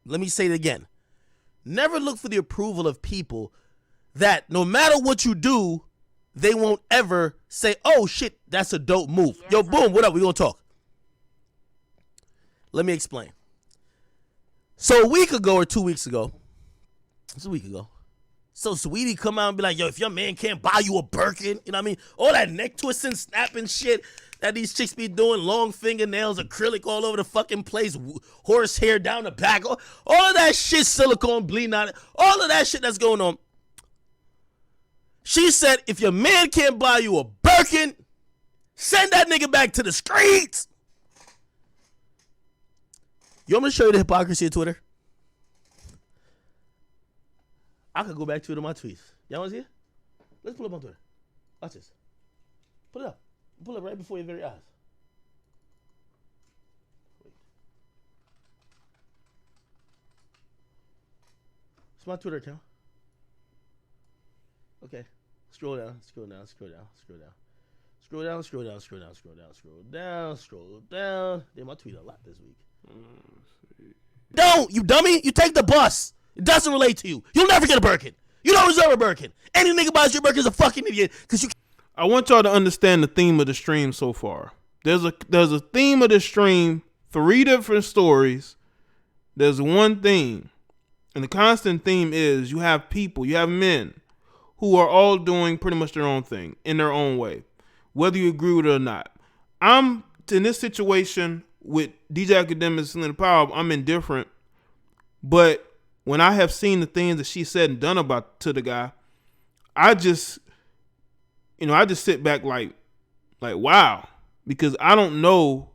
Let me say it again. Never look for the approval of people that no matter what you do, they won't ever say, oh shit, that's a dope move. Yes, yo, boom, what up? We gonna talk. Let me explain. So a week ago or 2 weeks ago, it's a week ago. So Sweetie come out and be like, yo, if your man can't buy you a Birkin, you know what I mean? All that neck twisting, snapping shit that these chicks be doing, long fingernails, acrylic all over the fucking place, horse hair down the back, all of that shit, silicone bleeding out, all of that shit that's going on. She said, if your man can't buy you a Birkin, send that nigga back to the streets. You want me to show you the hypocrisy of Twitter? I could go back to it in my tweets. Y'all want to see it? Let's pull up on Twitter. Watch this. Pull it up. Pull it right before your very eyes. Wait. It's my Twitter account. Okay. Scroll down. Damn, I tweeted a lot this week. Don't, you dummy. You take the bus. It doesn't relate to you. You'll never get a Birkin. You don't deserve a Birkin. Any nigga buys your Birkin is a fucking idiot. Cause you. I want y'all to understand the theme of the stream so far. There's a theme of the stream. 3 different stories. There's one theme, and the constant theme is you have men who are all doing pretty much their own thing in their own way, whether you agree with it or not. I'm in this situation with DJ Akademiks and the Power. I'm indifferent, but when I have seen the things that she said and done to the guy, I just sit back like wow, because I don't know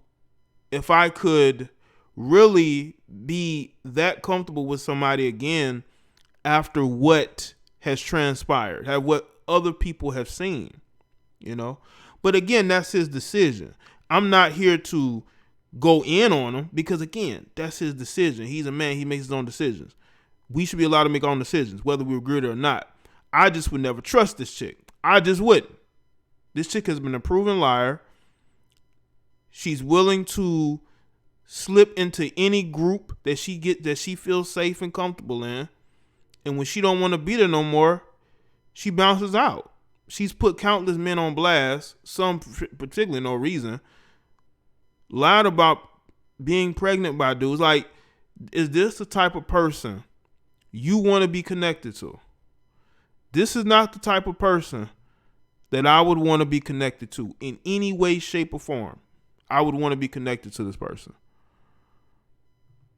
if I could really be that comfortable with somebody again after what has transpired, what other people have seen, But again, that's his decision. I'm not here to go in on him because, again, that's his decision. He's a man. He makes his own decisions. We should be allowed to make our own decisions, whether we agree with it or not. I just would never trust this chick. I just wouldn't. This chick has been a proven liar. She's willing to slip into any group that she feels safe and comfortable in. And when she don't want to be there no more, she bounces out. She's put countless men on blast, some particularly no reason. Lied about being pregnant by dudes. Like, is this the type of person you want to be connected to? This is not the type of person that I would want to be connected to in any way, shape, or form. I would want to be connected to this person.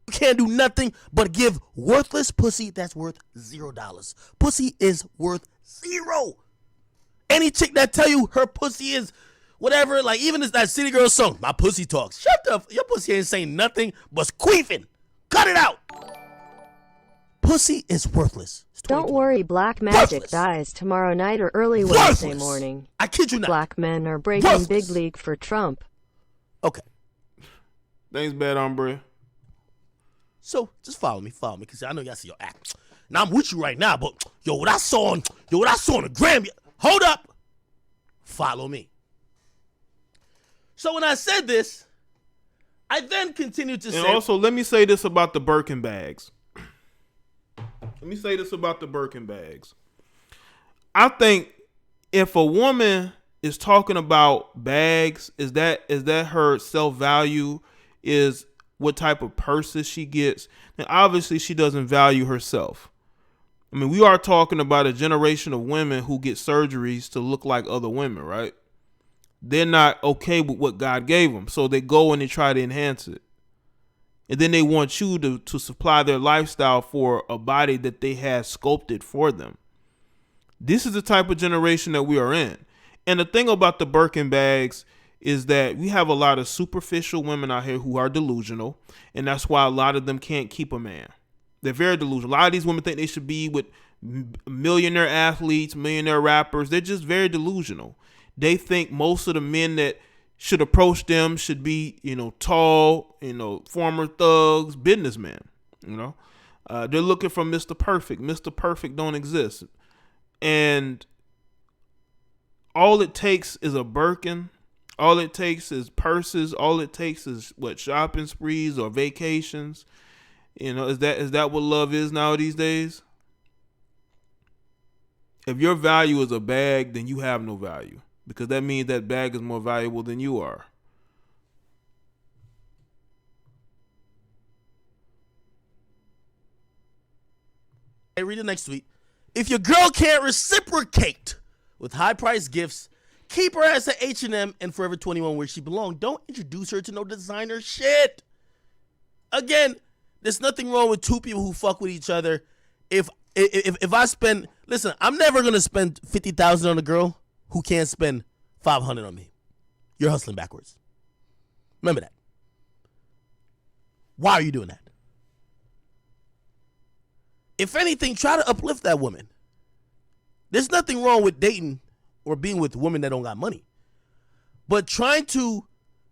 You can't do nothing but give worthless pussy that's worth $0. Pussy is worth 0. Any chick that tell you her pussy is whatever, like even that City Girl song, my pussy talks. Shut up. Your pussy ain't saying nothing but queefing. Cut it out. Pussy is worthless. Don't worry, black magic dies tomorrow night or early Wednesday morning. I kid you not. Black men are breaking big league for Trump. Okay. Thanks, bad hombre. So just follow me, because I know y'all see your act. Now I'm with you right now, but what I saw on the gram. Hold up. Follow me. So when I said this, I then continued to say. And also, let me say this about the Birkin bags. I think if a woman is talking about bags, is that her self-value, is what type of purses she gets, then obviously she doesn't value herself. I mean, we are talking about a generation of women who get surgeries to look like other women, right? They're not okay with what God gave them, so they go and they try to enhance it. And then they want you to supply their lifestyle for a body that they had sculpted for them. This is the type of generation that we are in. And the thing about the Birkin bags is that we have a lot of superficial women out here who are delusional, and that's why a lot of them can't keep a man. They're very delusional. A lot of these women think they should be with millionaire athletes, millionaire rappers. They're just very delusional. They think most of the men that should approach them should be, tall, former thugs, businessmen, They're looking for Mr. Perfect. Mr. Perfect don't exist. And all it takes is a Birkin. All it takes is purses. All it takes is shopping sprees or vacations. Is that what love is now these days? If your value is a bag, then you have no value, because that means that bag is more valuable than you are. Hey, read the next tweet. If your girl can't reciprocate with high-priced gifts, keep her ass at H&M and Forever 21 where she belongs. Don't introduce her to no designer shit. Again, there's nothing wrong with two people who fuck with each other. If I spend, listen, I'm never gonna spend $50,000 on a girl who can't spend $500 on me. You're hustling backwards. Remember that. Why are you doing that? If anything, try to uplift that woman. There's nothing wrong with dating or being with women that don't got money. But trying to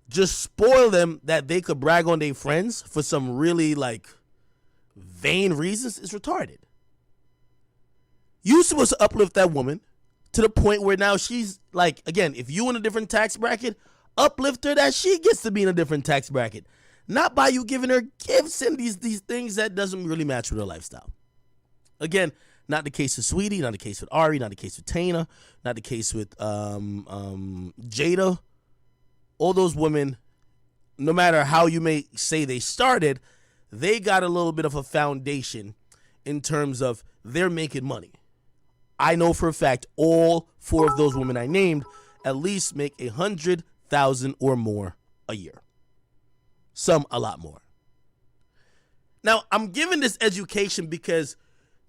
just spoil them that they could brag on their friends for some really like vain reasons is retarded. You're supposed to uplift that woman to the point where now she's like, again, if you in a different tax bracket, uplift her that she gets to be in a different tax bracket. Not by you giving her gifts and these things that doesn't really match with her lifestyle. Again, not the case with Sweetie, not the case with Ari, not the case with Tana, not the case with Jada. All those women, no matter how you may say they started, they got a little bit of a foundation in terms of they're making money. I know for a fact all four of those women I named at least make $100,000 or more a year. Some a lot more. Now, I'm giving this education because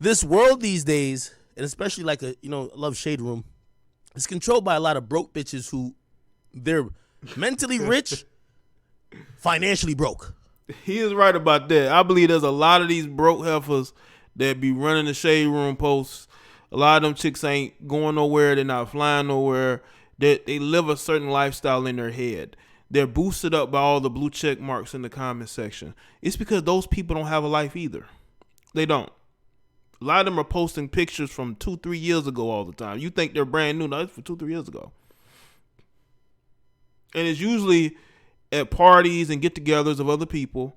this world these days, and especially like Love Shade Room, is controlled by a lot of broke bitches who they're mentally rich, financially broke. He is right about that. I believe there's a lot of these broke heifers that be running the Shade Room posts. A lot of them chicks ain't going nowhere. They're not flying nowhere. They live a certain lifestyle in their head. They're boosted up by all the blue check marks in the comment section. It's because those people don't have a life either. They don't. A lot of them are posting pictures from 2-3 years ago all the time. You think they're brand new. No, it's from 2-3 years ago. And it's usually at parties and get-togethers of other people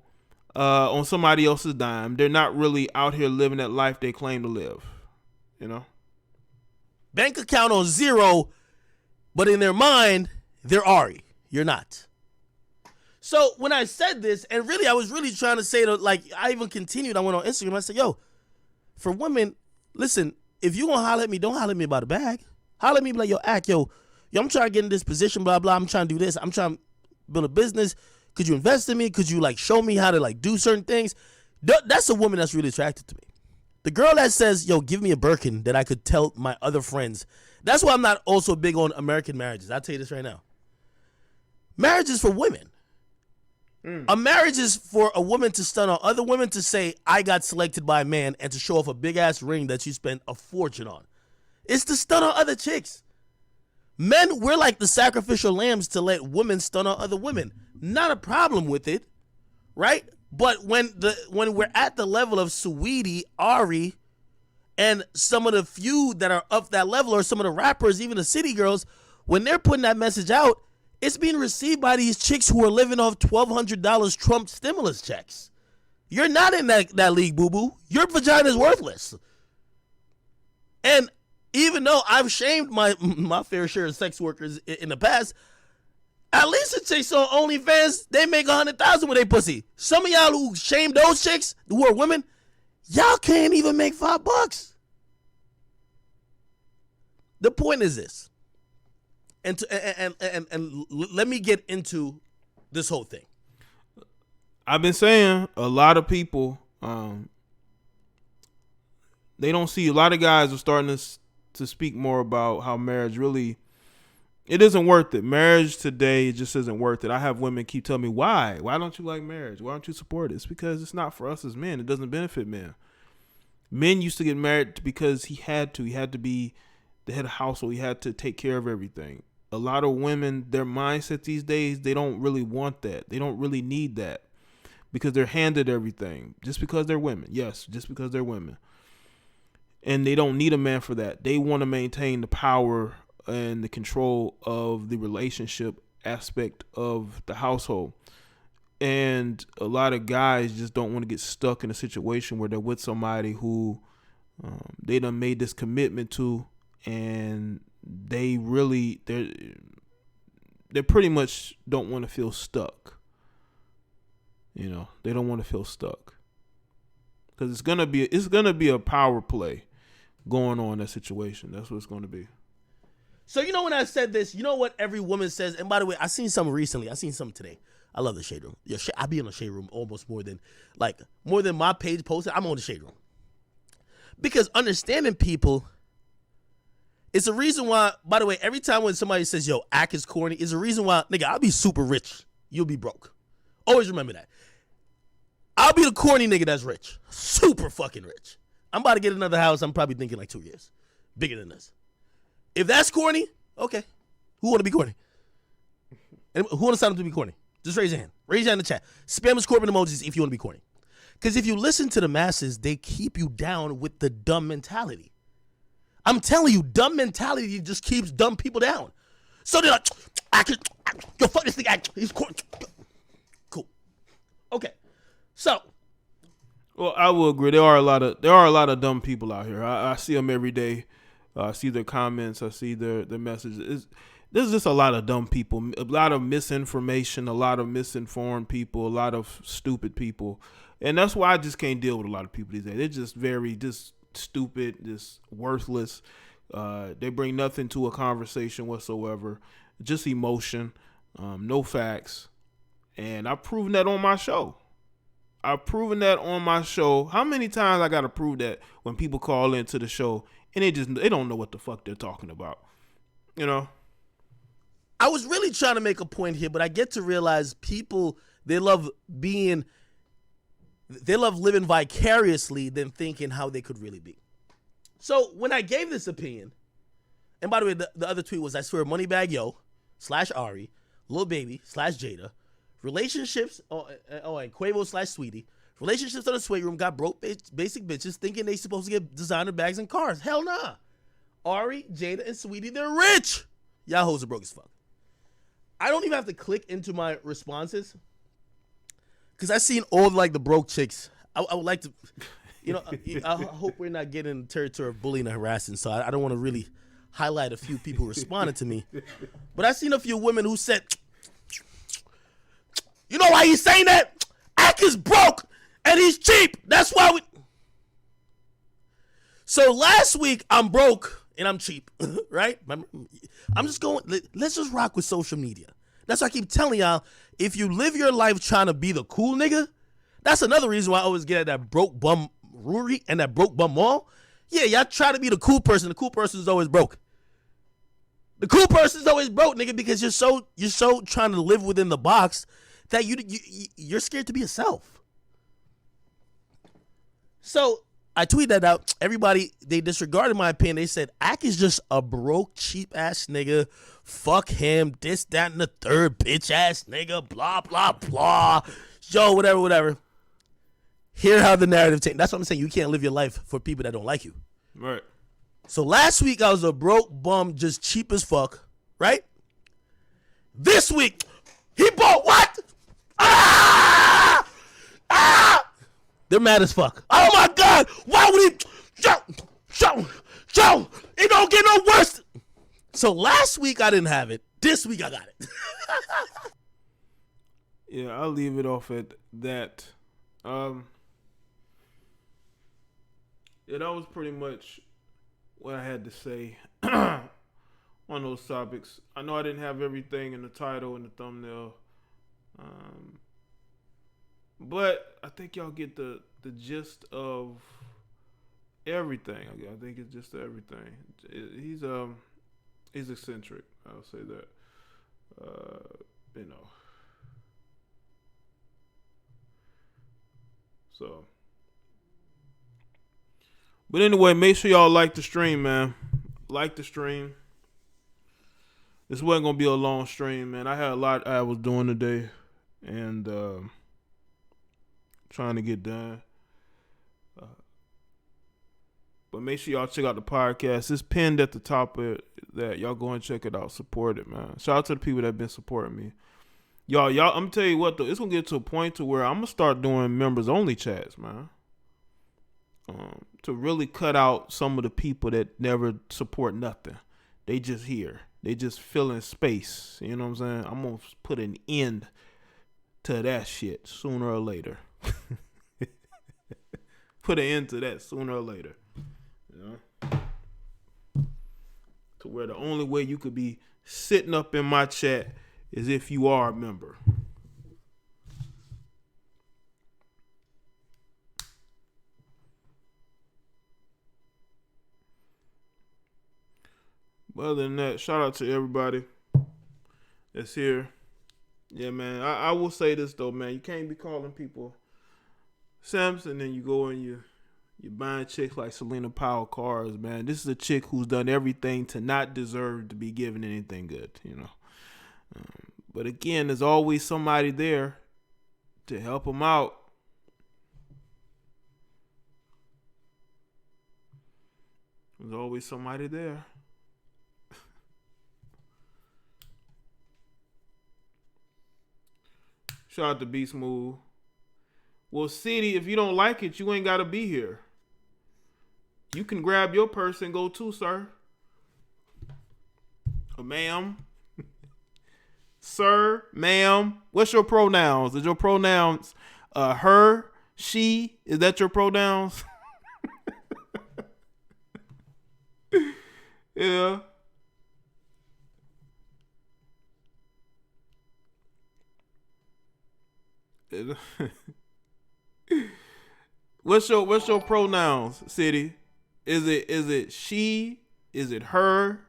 on somebody else's dime. They're not really out here living that life they claim to live. You know? Bank account on zero, but in their mind, they're Ari. You're not. So when I said this, and really I was really trying to say, I even continued. I went on Instagram. I said, yo, for women, listen, if you gonna holler at me, don't holler at me about a bag. Holler at me like, yo, I'm trying to get in this position, blah, blah. I'm trying to do this. I'm trying to build a business. Could you invest in me? Could you show me how to do certain things? That's a woman that's really attracted to me. The girl that says, yo, give me a Birkin that I could tell my other friends. That's why I'm not also big on American marriages. I'll tell you this right now. Marriage is for women. A marriage is for a woman to stun on other women to say, I got selected by a man, and to show off a big-ass ring that you spent a fortune on. It's to stun on other chicks. Men, we're like the sacrificial lambs to let women stun on other women. Not a problem with it, right? But when we're at the level of Sweetie, Ari, and some of the few that are up that level, or some of the rappers, even the city girls, when they're putting that message out, it's being received by these chicks who are living off $1,200 Trump stimulus checks. You're not in that league, boo-boo. Your vagina is worthless. And even though I've shamed my fair share of sex workers in the past, at least the chicks on OnlyFans, they make $100,000 with their pussy. Some of y'all who shame those chicks who are women, y'all can't even make $5. The point is this. And let me get into this whole thing. I've been saying a lot of people, they don't see, a lot of guys are starting to speak more about how marriage really, it isn't worth it. Marriage today just isn't worth it. I have women keep telling me, why? Why don't you like marriage? Why don't you support it? It's because it's not for us as men. It doesn't benefit men. Men used to get married because he had to. He had to be the head of household. He had to take care of everything. A lot of women, their mindset these days, they don't really want that. They don't really need that because they're handed everything just because they're women. Yes, just because they're women. And they don't need a man for that. They want to maintain the power and the control of the relationship aspect of the household. And a lot of guys just don't want to get stuck in a situation where they're with somebody who they done made this commitment to, and they pretty much don't want to feel stuck. You know, they don't want to feel stuck. because it's gonna be a power play going on in that situation. That's what it's gonna be. So you know when I said this, you know what every woman says. And by the way, I seen something recently. I seen something today. I love the shade room. Yeah, I be in the shade room almost more than my page posted. I'm on the shade room because understanding people. It's a reason why. By the way, every time when somebody says "Yo, act is corny," is a reason why, nigga, I'll be super rich. You'll be broke. Always remember that. I'll be the corny nigga that's rich, super fucking rich. I'm about to get another house. I'm probably thinking like 2 years, bigger than this. If that's corny, okay. Who want to be corny? And who want to sign up to be corny? Just raise your hand. Raise your hand in the chat. Spam us corporate emojis if you want to be corny. Because if you listen to the masses, they keep you down with the dumb mentality. I'm telling you, dumb mentality just keeps dumb people down. So they're like, yo, fuck this thing. He's corny. Cool. Okay. So. Well, I will agree. There are a lot of dumb people out here. I see them every day. I see their comments. I see their messages. There's just a lot of dumb people, a lot of misinformation, a lot of misinformed people, a lot of stupid people. And that's why I just can't deal with a lot of people these days. They're just just stupid, just worthless. They bring nothing to a conversation whatsoever, just emotion, no facts. And I've proven that on my show. How many times I got to prove that when people call into the show and they don't know what the fuck they're talking about, you know? I was really trying to make a point here, but I get to realize people, they love living vicariously than thinking how they could really be. So when I gave this opinion, and by the way, the other tweet was, I swear, Moneybag Yo / Ari, Lil Baby / Jada, relationships, and Quavo / Sweetie, relationships on the sweet room got broke basic bitches thinking they supposed to get designer bags and cars. Hell nah. Ari, Jada, and Sweetie, they're rich. Y'all hoes are broke as fuck. I don't even have to click into my responses because I've seen all like the broke chicks. I would like to, I hope we're not getting in the territory of bullying and harassing, so I don't want to really highlight a few people who responded to me. But I've seen a few women who said, you know why he's saying that? Ak is broke and he's cheap. That's why we. So last week I'm broke and I'm cheap, right? I'm just going, let's just rock with social media. That's why I keep telling y'all, if you live your life trying to be the cool nigga, that's another reason why I always get at that broke bum Ruri and that broke bum mall. Yeah, y'all try to be the cool person. The cool person is always broke. The cool person is always broke, nigga, because you're so trying to live within the box that you're scared to be yourself. So I tweeted that out. Everybody, they disregarded my opinion. They said, Ak is just a broke, cheap-ass nigga. Fuck him. This, that, and the third bitch-ass nigga. Blah, blah, blah. Yo, whatever. Hear how the narrative changed. That's what I'm saying. You can't live your life for people that don't like you. Right. So last week, I was a broke bum, just cheap as fuck. Right? This week, he bought what? They're mad as fuck. Oh my God! Why would he? Joe! It don't get no worse. So last week I didn't have it. This week I got it. Yeah, I'll leave it off at that. Yeah, that was pretty much what I had to say on those topics. I know I didn't have everything in the title and the thumbnail. But I think y'all get the gist of everything. I think it's just everything. He's eccentric. I'll say that. So. But anyway, make sure y'all like the stream, man. Like the stream. This wasn't gonna be a long stream, man. I had a lot I was doing today, and trying to get done. But make sure y'all check out the podcast. It's pinned at the top of that. Y'all go and check it out. Support it, man. Shout out to the people that have been supporting me. Y'all, I'm gonna tell you what though, it's gonna get to a point to where I'm gonna start doing members only chats, man. To really cut out some of the people that never support nothing. They just here. They just filling space. You know what I'm saying? I'm gonna put an end to that shit sooner or later. put an end to that sooner or later. You know? To where the only way you could be sitting up in my chat is if you are a member. But other than that, shout out to everybody that's here. Yeah, man. I will say this though, man. You can't be calling people simps and then you go and you're buying chicks like Selena Powell cars, man. This is a chick who's done everything to not deserve to be given anything good, you know. But again, there's always somebody there to help them out. There's always somebody there. Shout out to Be Smooth. Well, City, if you don't like it, you ain't got to be here. You can grab your purse and go too, sir. Or ma'am. Sir, ma'am. What's your pronouns? Is your pronouns her, she? Is that your pronouns? Yeah. What's your pronouns, City? Is it she? Is it her?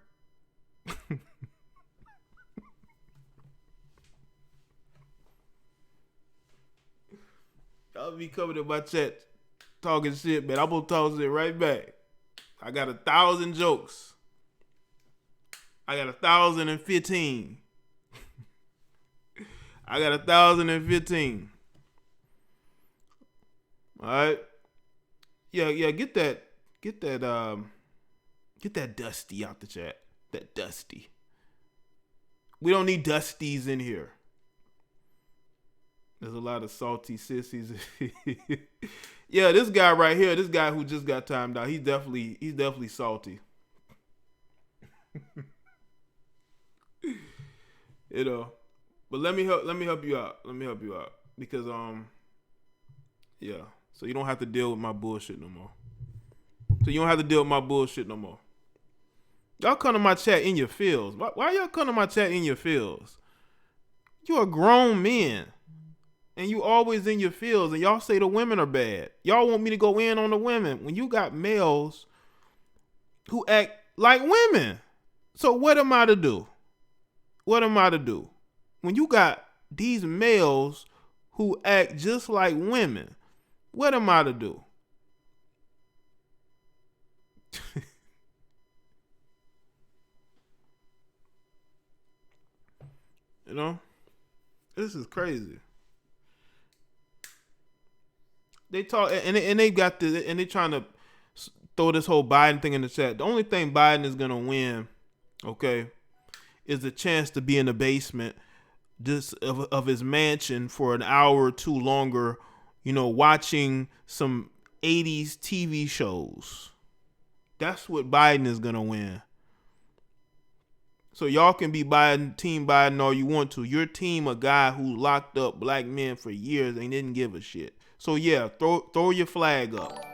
Y'all be coming in my chat talking shit, man. I'm gonna talk shit right back. I got 1,000 jokes. I got 1,015. I got 1,015. All right. Yeah. Get that Dusty out the chat. That Dusty. We don't need Dusties in here. There's a lot of salty sissies. Yeah, this guy right here, this guy who just got timed out, he's definitely salty. You know. But let me help you out. Because yeah. So you don't have to deal with my bullshit no more. Y'all come to my chat in your feels. Why y'all come to my chat in your feels? You are grown men. And you always in your feels. And y'all say the women are bad. Y'all want me to go in on the women. When you got males who act like women. So what am I to do? When you got these males who act just like women, what am I to do? You know? This is crazy. They talk and they got this, and they trying to throw this whole Biden thing in the chat. The only thing Biden is gonna win, okay, is the chance to be in the basement just of his mansion for an hour or two longer, you know, watching some 80s TV shows. That's what Biden is gonna win. So y'all can be Team Biden all you want to. Your team a guy who locked up black men for years and didn't give a shit. So yeah, throw your flag up.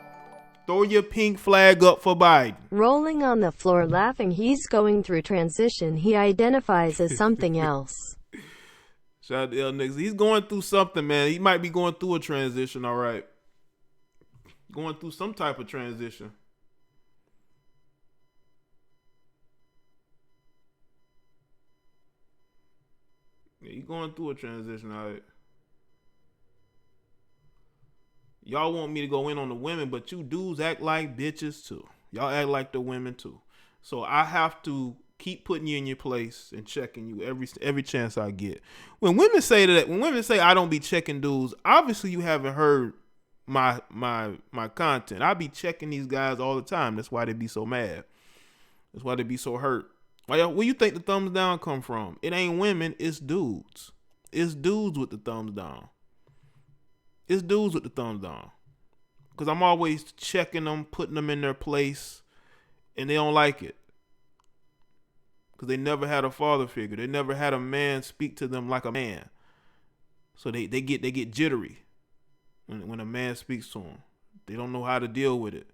Throw your pink flag up for Biden. Rolling on the floor laughing, he's going through transition. He identifies as something else. Shout out to L Niggas. He's going through something, man. He might be going through a transition, all right. Going through some type of transition. Yeah, he's going through a transition, all right. Y'all want me to go in on the women, but you dudes act like bitches too. Y'all act like the women too. So I have to keep putting you in your place and checking you every chance I get. When women say I don't be checking dudes, obviously you haven't heard my content. I be checking these guys all the time. That's why they be so mad. That's why they be so hurt. Where you think the thumbs down come from? It ain't women, it's dudes. It's dudes with the thumbs down. It's dudes with the thumbs down. Because I'm always checking them, putting them in their place, and they don't like it. Because they never had a father figure. They never had a man speak to them like a man. So they get jittery when a man speaks to them. They don't know how to deal with it.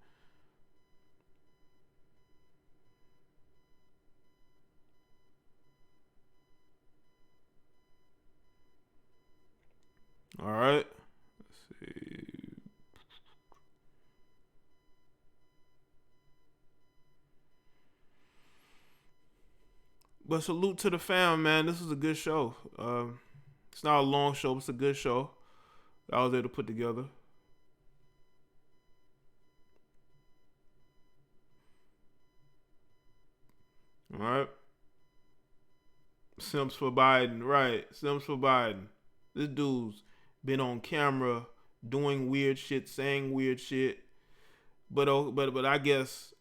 All right. Let's see. But salute to the fam, man. This is a good show. It's not a long show, but it's a good show that I was able to put together. All right. Simps for Biden. Right. Simps for Biden. This dude's been on camera doing weird shit, saying weird shit. But I guess,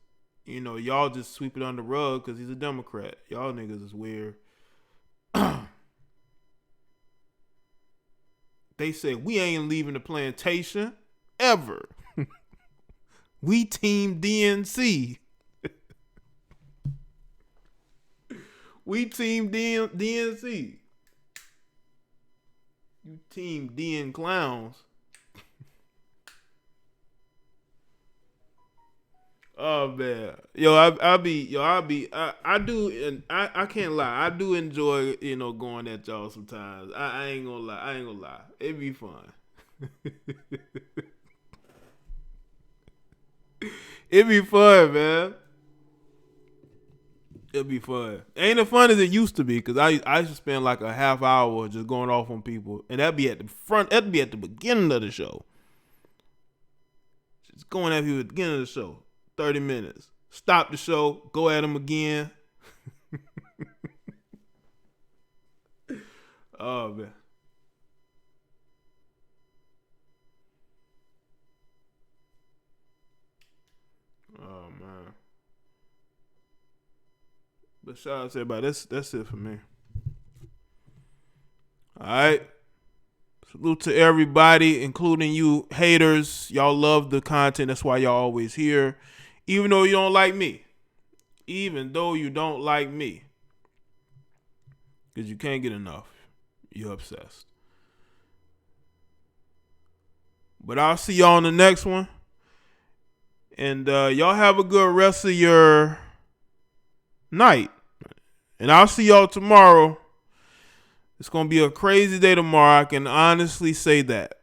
y'all just sweep it under the rug because he's a Democrat. Y'all niggas is weird. They said we ain't leaving the plantation ever. We team DNC. We team DNC. You team DN clowns. Oh man, I can't lie. I do enjoy, going at y'all sometimes. I ain't gonna lie. It be fun. It be fun, man. It'll be fun. Ain't as fun as it used to be because I used to spend like a half hour just going off on people, and that'd be at the front. That'd be at the beginning of the show. Just going at people at the beginning of the show. 30 minutes. Stop the show. Go at them again. Oh, man. Oh, man. But shout out to everybody. That's it for me. All right. Salute to everybody, including you haters. Y'all love the content. That's why y'all always here. Even though you don't like me. Even though you don't like me. Because you can't get enough. You're obsessed. But I'll see y'all on the next one. And y'all have a good rest of your night. And I'll see y'all tomorrow. It's going to be a crazy day tomorrow. I can honestly say that.